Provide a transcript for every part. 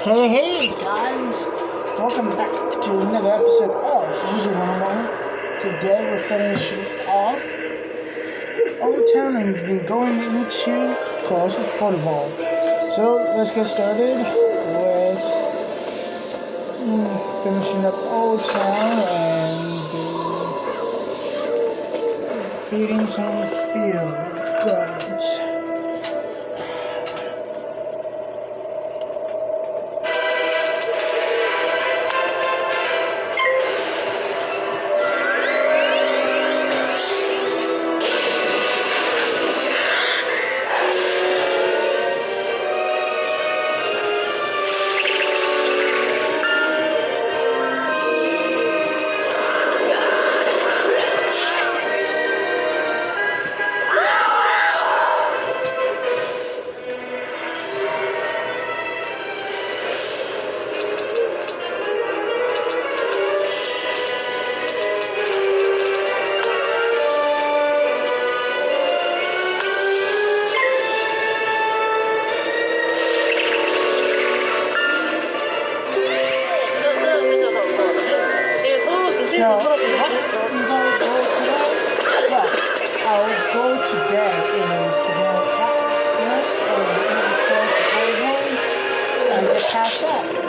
Hey guys, welcome back to another episode of Wizard101. Today we're finishing off Old Town and we've been going into Colossus Boulevard. So let's get started with finishing up Old Town and feeding some field guards. I'll go today is to go access or Colossus Boulevard and get past that.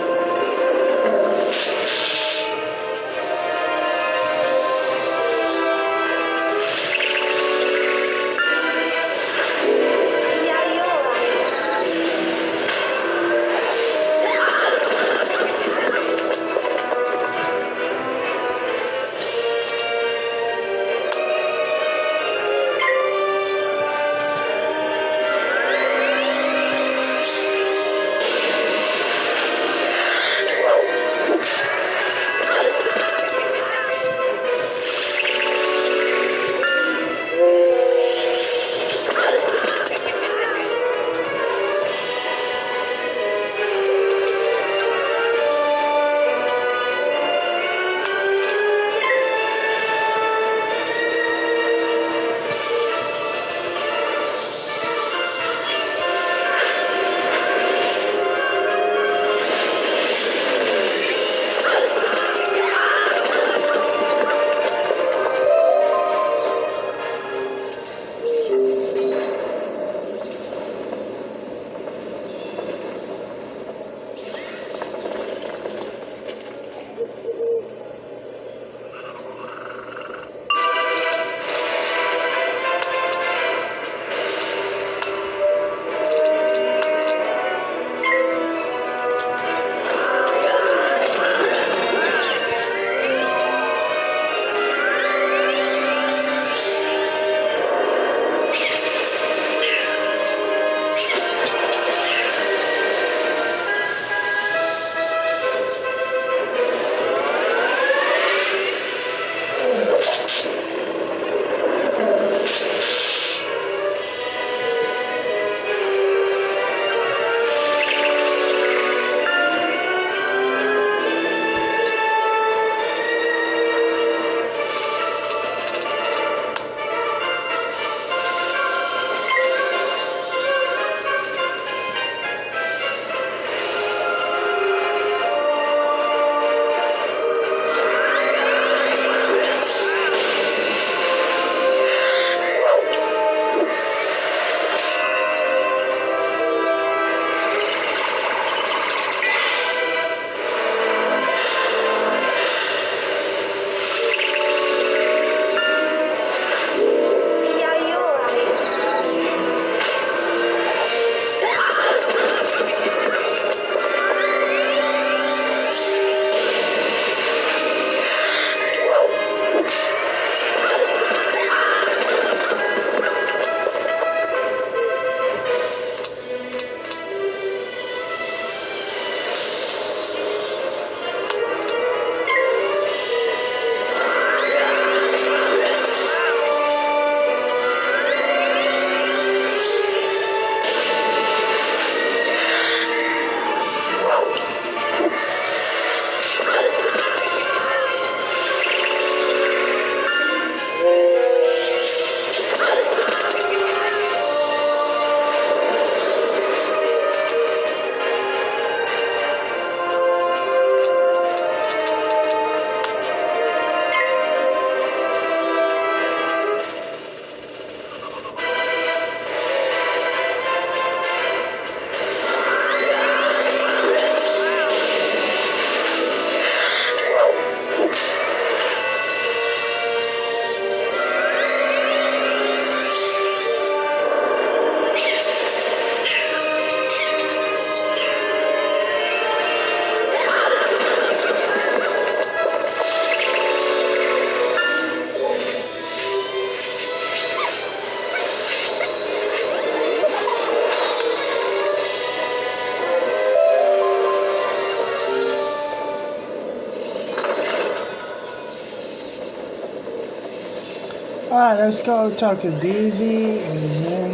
Alright, let's go talk to Daisy and then...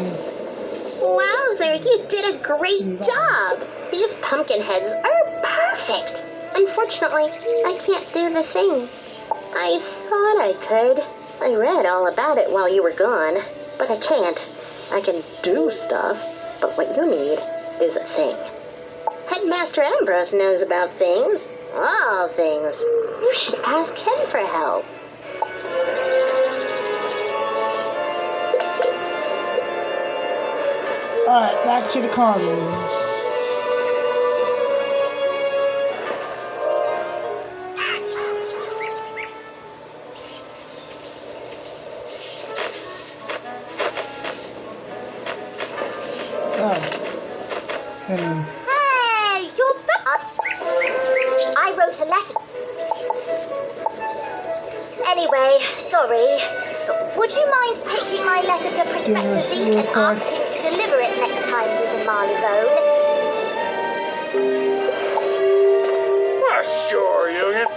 Wowzer, you did a great job! These pumpkin heads are perfect! Unfortunately, I can't do the thing. I thought I could. I read all about it while you were gone, but I can't. I can do stuff, but what you need is a thing. Headmaster Ambrose knows about things. All things. You should ask him for help. Alright, back to the commons. Hey, you're back. I wrote a letter. Anyway, sorry. Would you mind taking my letter to Prospector Zeke and ask him to deliver it next time he's in Marylebone? Sure, Union.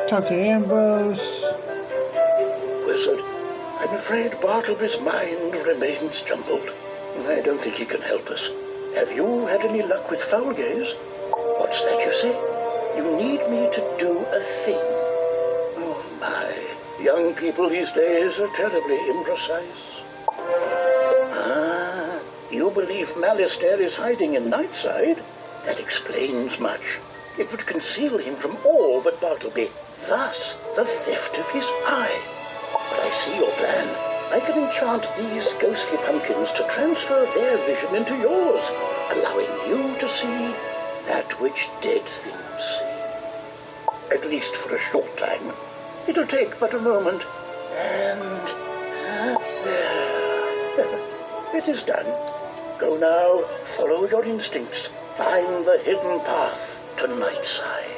Talk to Ambrose. Wizard, I'm afraid Bartleby's mind remains jumbled. I don't think he can help us. Have you had any luck with foul gaze? What's that you say? You need me to do a thing. Oh my, young people these days are terribly imprecise. Ah, you believe Malistaire is hiding in Nightside? That explains much. It would conceal him from all but Bartleby, thus the theft of his eye. But I see your plan. I can enchant these ghostly pumpkins to transfer their vision into yours, allowing you to see that which dead things see. At least for a short time. It'll take but a moment, and there. It is done. Go now, follow your instincts, find the hidden path to Nightside.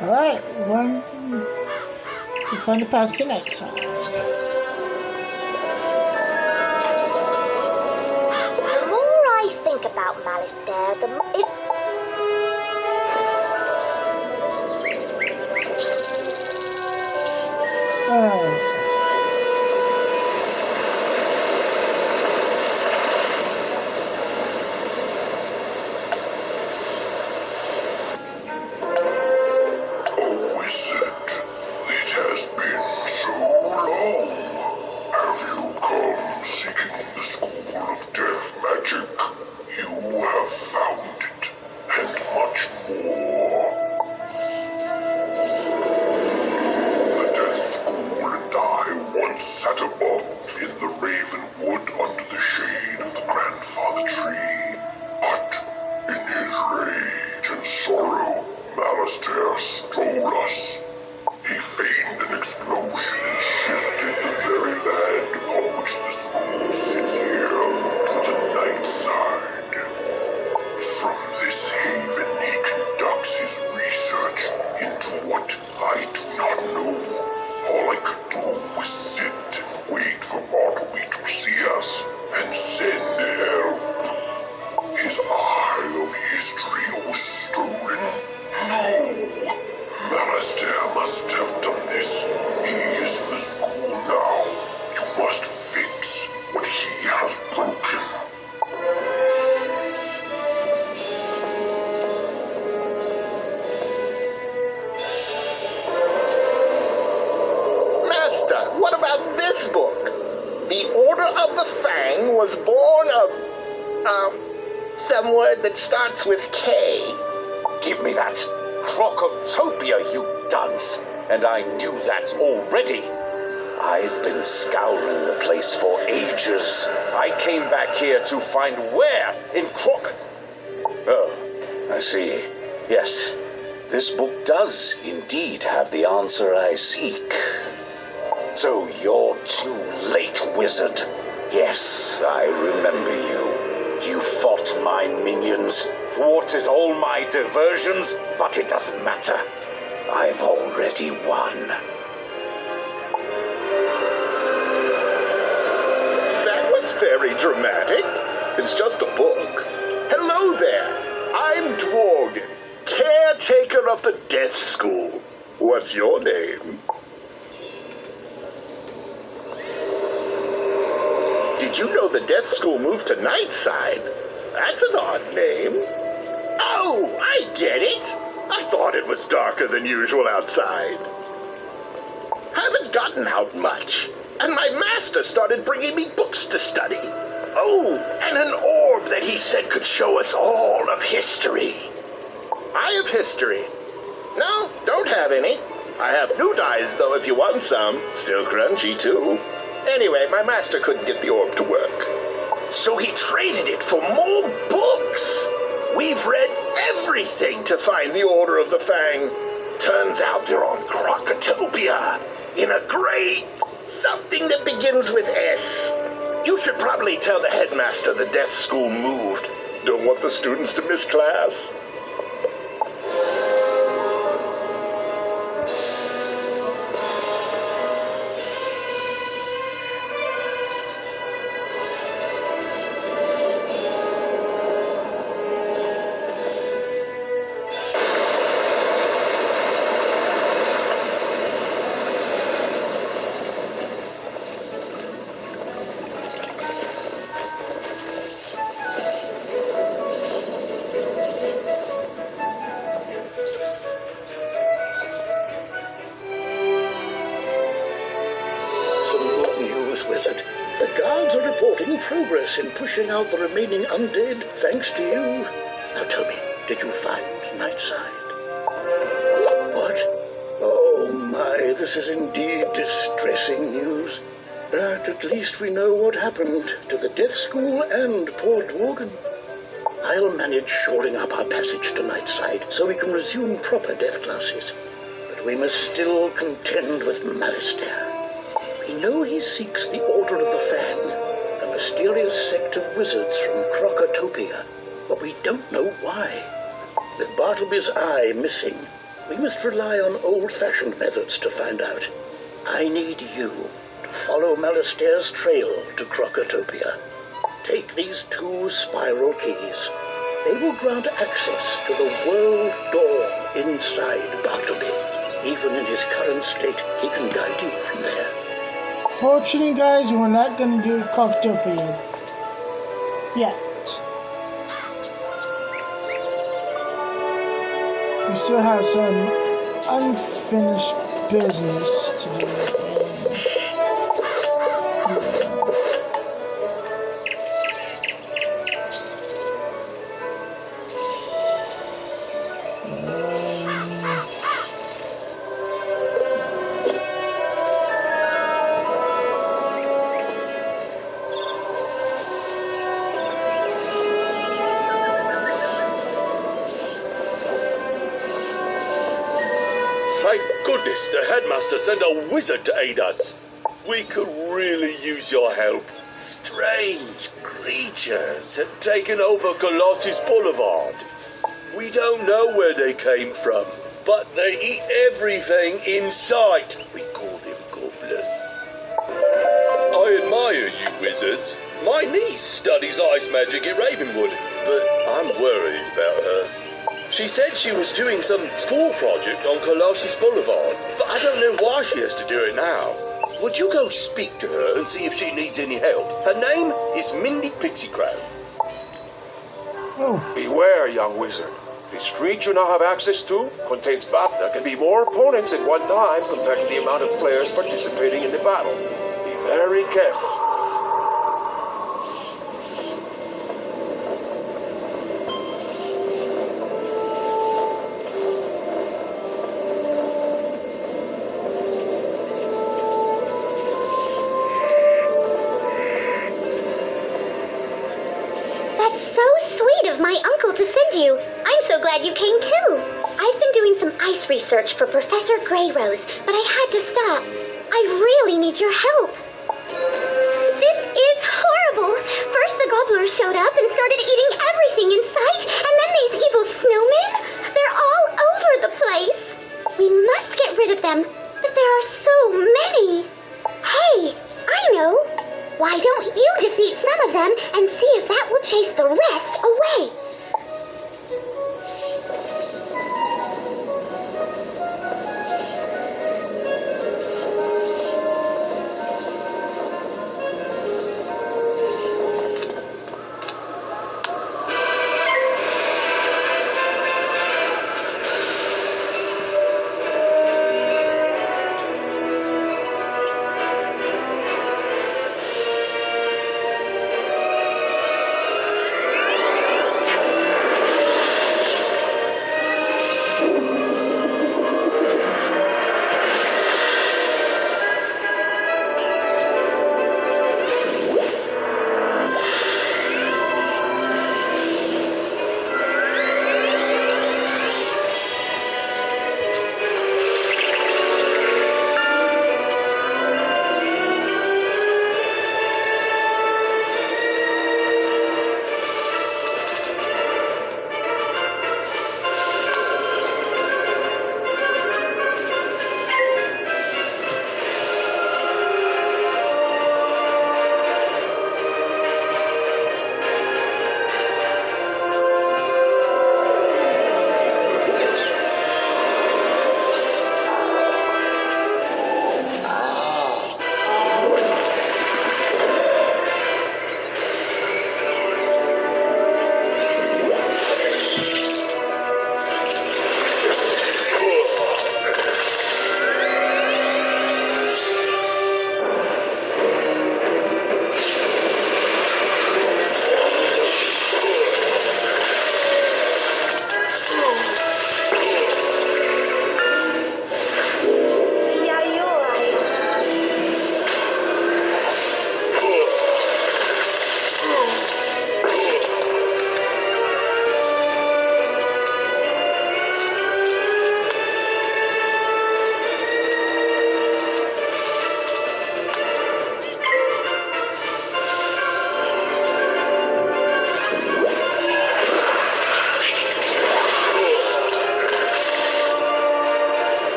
Alright, we find the path to Nightside. The more I think about Malistaire, the more... Some word that starts with K. Give me that. Crocotopia, you dunce. And I knew that already. I've been scouring the place for ages. I came back here to find where in Crocot... Oh, I see. Yes, this book does indeed have the answer I seek. So you're too late, wizard. Yes, I remember you. You fought my minions, thwarted all my diversions, but it doesn't matter. I've already won. very dramatic. It's just a book. Hello there. I'm Dworgen, caretaker of the Death School. What's your name? Did you know the Death School moved to Nightside? That's an odd name. Oh, I get it. I thought it was darker than usual outside. Haven't gotten out much, and my master started bringing me books to study. Oh, and an orb that he said could show us all of history. I have history. No, don't have any. I have new dyes, though, if you want some. Still crunchy, too. Anyway, my master couldn't get the orb to work. So he traded it for more books. We've read everything to find the Order of the Fang. Turns out they're on Crocotopia, in a great something that begins with S. You should probably tell the headmaster the Death School moved. Don't want the students to miss class. Wizard. The guards are reporting progress in pushing out the remaining undead, thanks to you. Now tell me, did you find Nightside? What? Oh my, this is indeed distressing news. But at least we know what happened to the Death School and poor Dworgen. I'll manage shoring up our passage to Nightside so we can resume proper death classes. But we must still contend with Malistaire. We know he seeks the Order of the Fang, a mysterious sect of wizards from Crocotopia, but we don't know why. With Bartleby's eye missing, we must rely on old-fashioned methods to find out. I need you to follow Malistaire's trail to Crocotopia. Take these 2 spiral keys. They will grant access to the world door inside Bartleby. Even in his current state, he can guide you from there. Fortunately, guys, we're not going to do Crocotopia yet. We still have some unfinished business to do. Thank goodness the headmaster sent a wizard to aid us. We could really use your help. Strange creatures have taken over Colossus Boulevard. We don't know where they came from, but they eat everything in sight. We call them goblins. I admire you wizards. My niece studies ice magic at Ravenwood, but I'm worried about her. She said she was doing some school project on Colossus Boulevard, but I don't know why she has to do it now. Would you go speak to her and see if she needs any help? Her name is Mindy Pixiecrown. Oh. Beware, young wizard. The street you now have access to contains battle. There can be more opponents at one time compared to the amount of players participating in the battle. Be very careful. My uncle to send you. I'm so glad you came too. I've been doing some ice research for Professor Greyrose, but I had to stop. I really need your help. This is horrible. First the gobblers showed up and started eating everything in sight, and then these evil snowmen. They're all over the place. We must get rid of them, but there are so many. Hey, I know. Why don't you defeat some them and see if that will chase the rest away.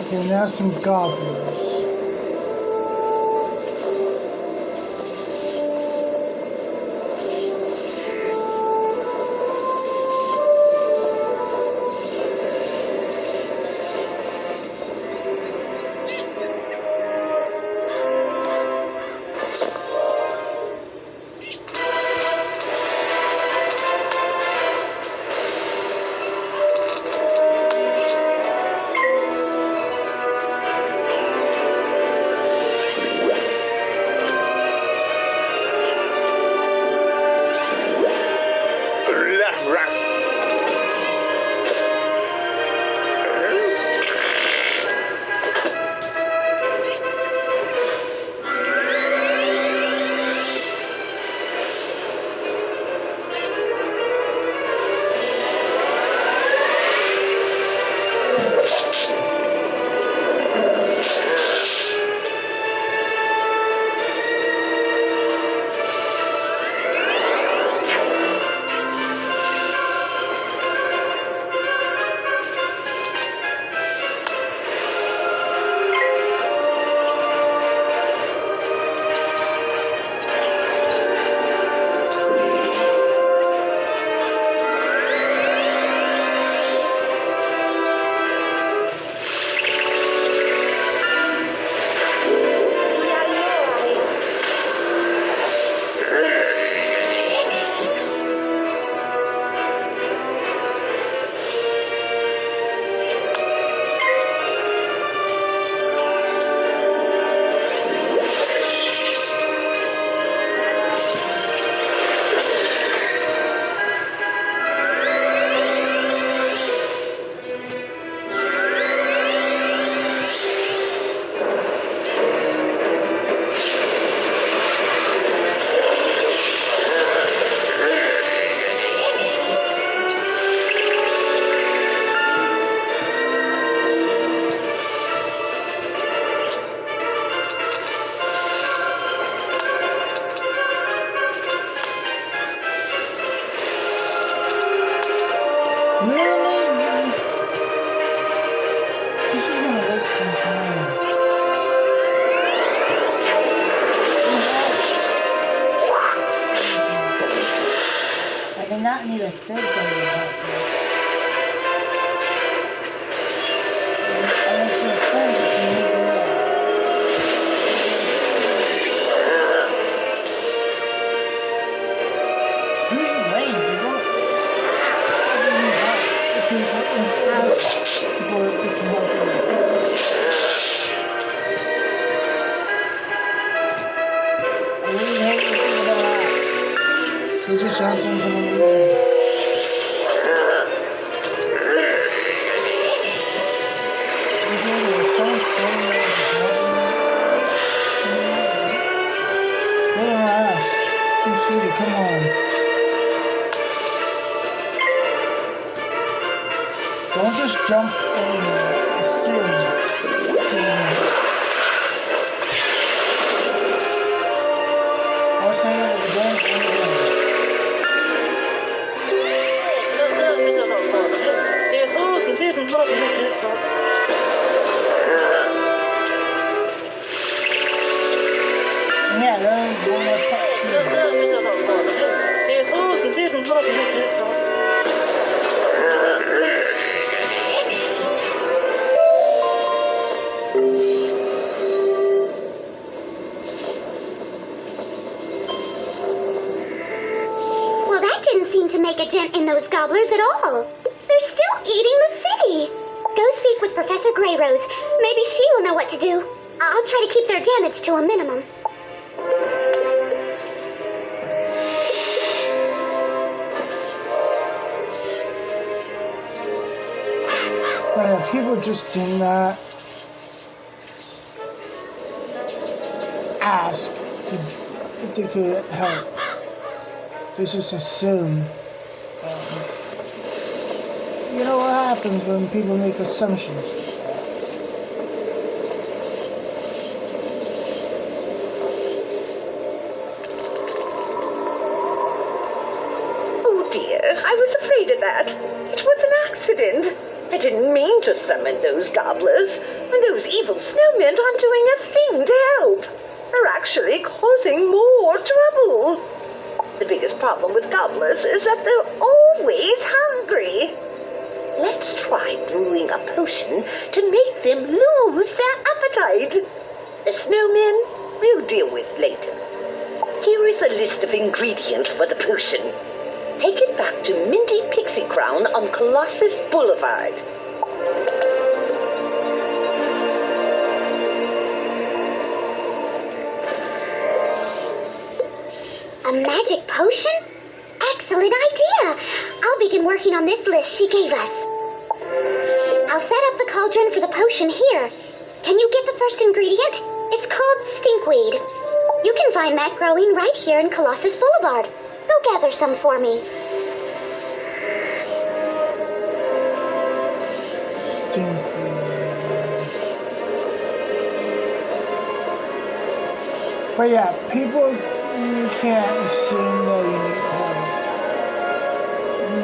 Okay, now some goblins. Really? This is gonna waste some time. I do not need a third day about this. Unless you're a friend, you can leave it out. Who's lame? You don't ask if you people if you can help you. I really hate looking at that. They just aren't going to believe it. This lady was so silly. Let her ask. Sweetie, come on. Don't just jump in and assume. I'll say it again and again. Yeah, then one more part. Well, that didn't seem to make a dent in those gobblers at all. They're still eating the city. Go speak with Professor Greyrose. Maybe she will know what to do. I'll try to keep their damage to a minimum. People just do not ask if they could help. They just assume. You know what happens when people make assumptions? Oh dear, I was afraid of that. It was an accident. I didn't mean to summon those gobblers. And those evil snowmen aren't doing a thing to help. They're actually causing more trouble. The biggest problem with gobblers is that they're always hungry. Let's try brewing a potion to make them lose their appetite. The snowmen we'll deal with later. Here is a list of ingredients for the potion. Take it back to Minty Pixie Crown on Colossus Boulevard. A magic potion? Excellent idea! I'll begin working on this list she gave us. I'll set up the cauldron for the potion here. Can you get the first ingredient? It's called stinkweed. You can find that growing right here in Colossus Boulevard. Go gather some for me. But yeah, people can't assume that you need help.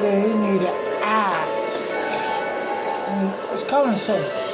They need to ask. It's common sense.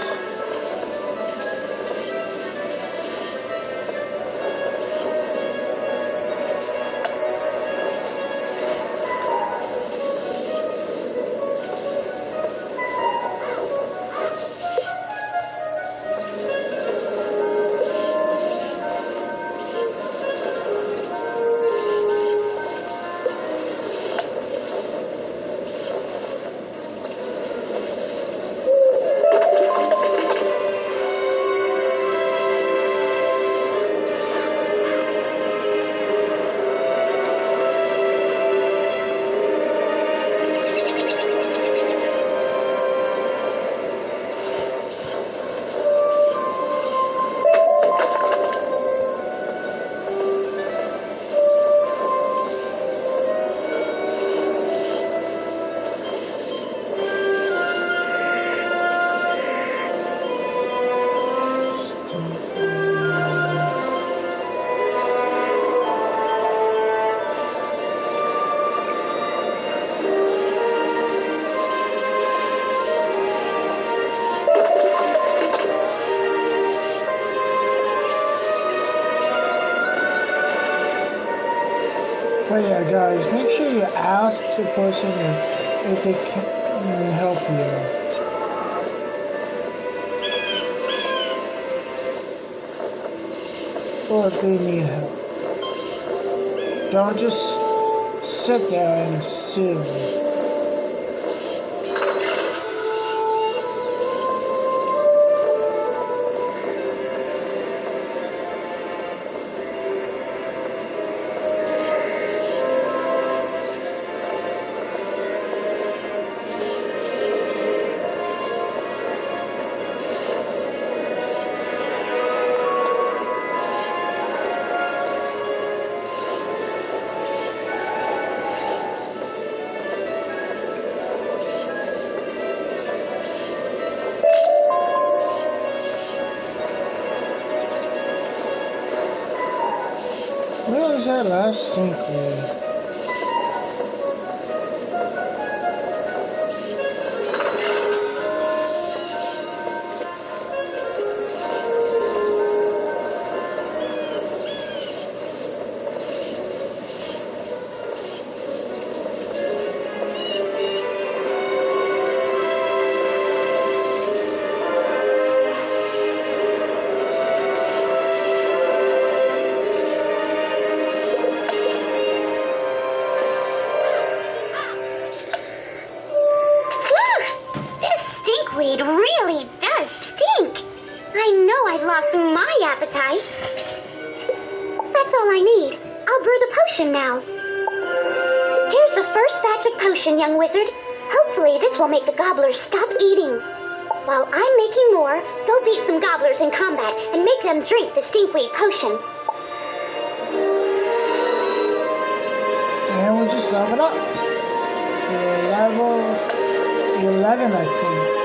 But yeah, guys, make sure you ask the person if they can help you. Or if they need help. Don't just sit there and assume. Where was that last stinkweed? Stinkweed really does stink. I know I've lost my appetite. That's all I need. I'll brew the potion now. Here's the first batch of potion, young wizard. Hopefully this will make the gobblers stop eating. While I'm making more, go beat some gobblers in combat and make them drink the stinkweed potion. And we'll just level up. To level 11, I think.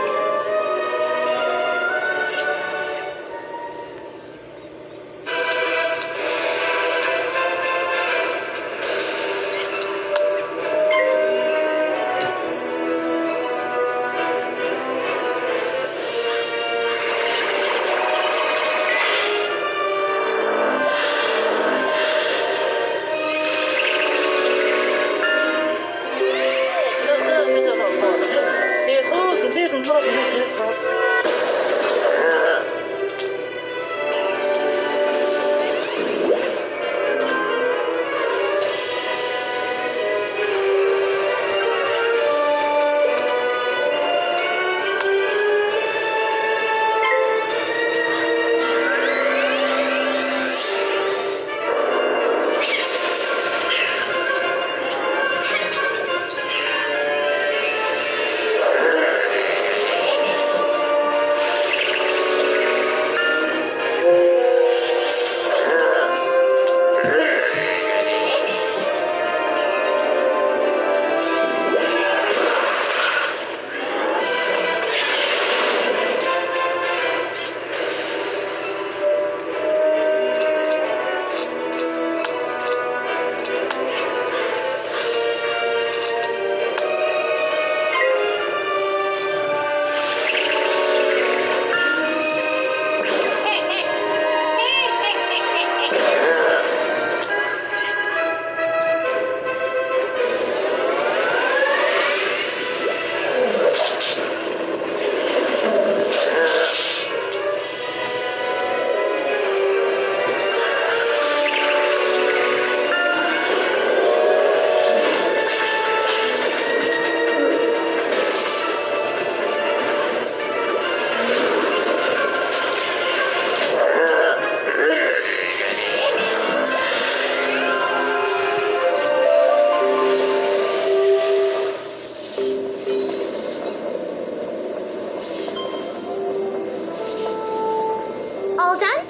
All done?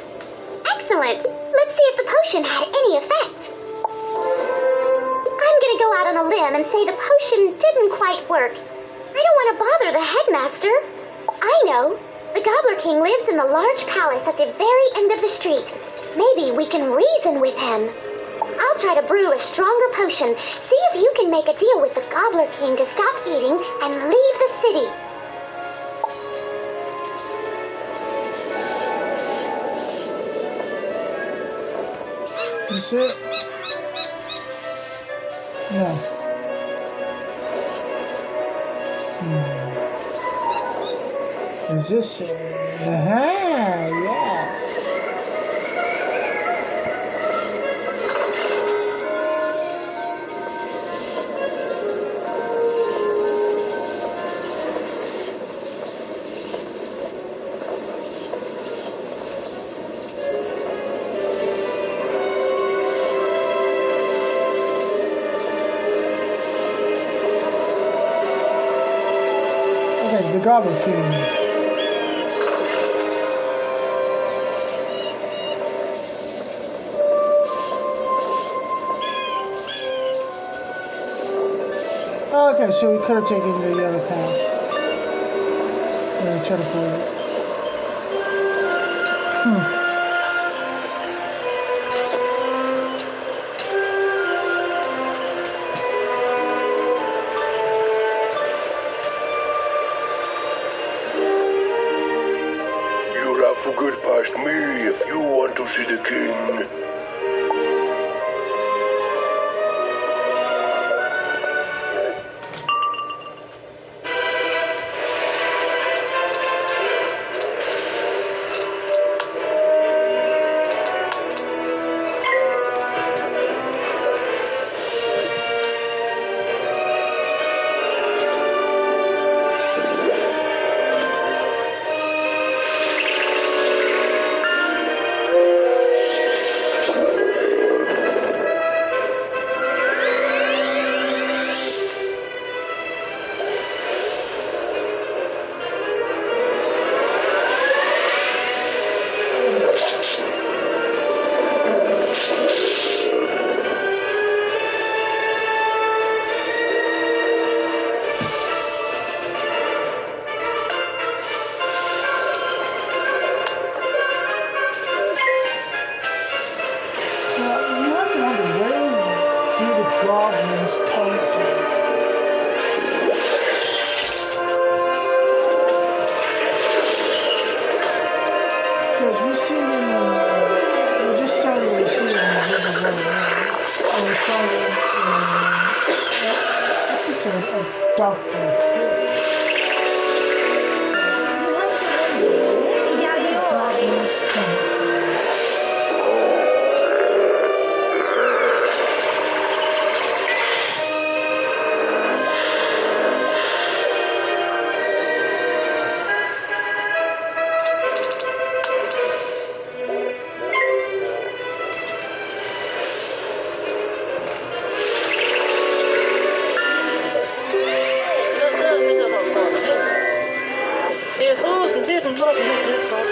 Excellent. Let's see if the potion had any effect. I'm gonna go out on a limb and say the potion didn't quite work. I don't want to bother the headmaster. I know. The Gobbler King lives in the large palace at the very end of the street. Maybe we can reason with him. I'll try to brew a stronger potion. See if you can make a deal with the Gobbler King to stop eating and leave the city. That's it. No. Is this it? Yeah. Okay, the Goblin King. Oh, okay, so we could have taken the other path. Try to pull it. You'll have to get past me if you want to see the king. Goblins come from. Because we see them we just started to see them in Wizard101. And we saw them in an episode of Doctor Who. We have to wonder where the goblins come from.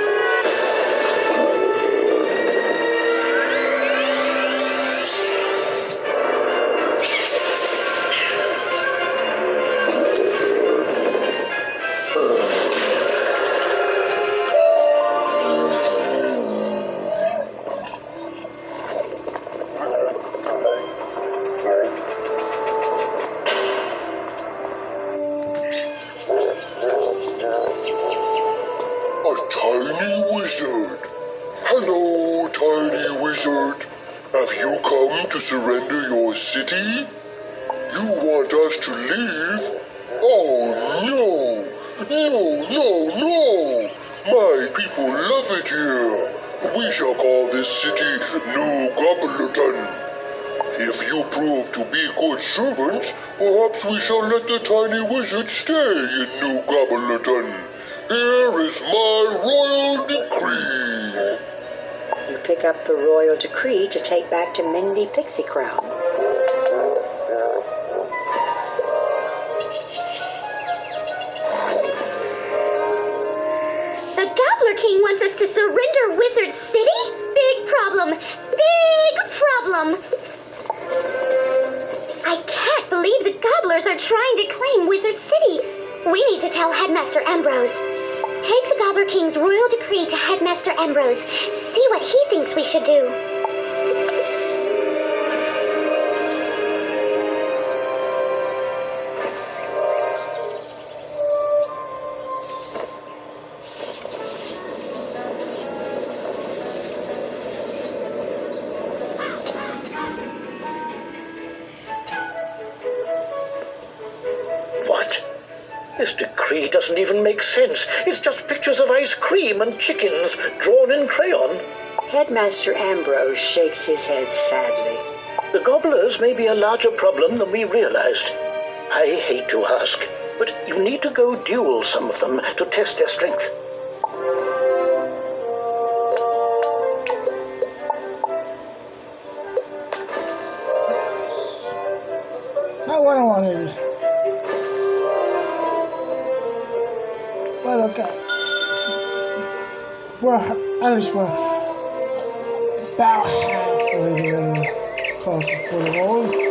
Tiny Wizard. Hello, Tiny Wizard. Have you come to surrender your city? You want us to leave? Oh, no. No. My people love it here. We shall call this city New Gobblerton. If you prove to be good servants, perhaps we shall let the Tiny Wizard stay in New Gobblerton. Here is my royal decree. You pick up the royal decree to take back to Mindy Pixie Crown. The Gobbler King wants us to surrender Wizard City? Big problem. I can't believe the Gobblers are trying to claim Wizard City. We need to tell Headmaster Ambrose. Take the Gobbler King's royal decree to Headmaster Ambrose. See what he thinks we should do. This decree doesn't even make sense. It's just pictures of ice cream and chickens drawn in crayon. Headmaster Ambrose shakes his head sadly. The gobblers may be a larger problem than we realized. I hate to ask, but you need to go duel some of them to test their strength. Not what I wanted. Well, okay. Well, at least we're about halfway to Colossus Boulevard.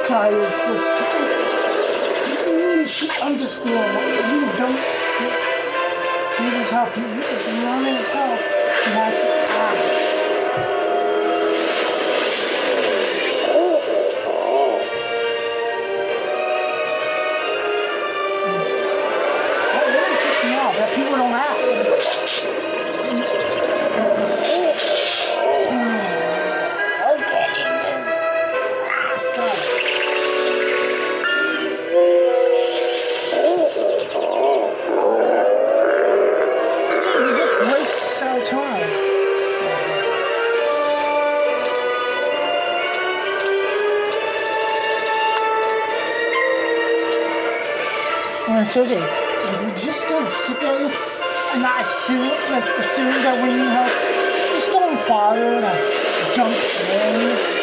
guy is just. You need to understand what you don't need his help. If you don't need his help, you have to ask. That people don't ask. Okay, just ask us. You just waste our time. Seriously, if you're just gonna sit there and not assume that when you help, just don't bother to jump in.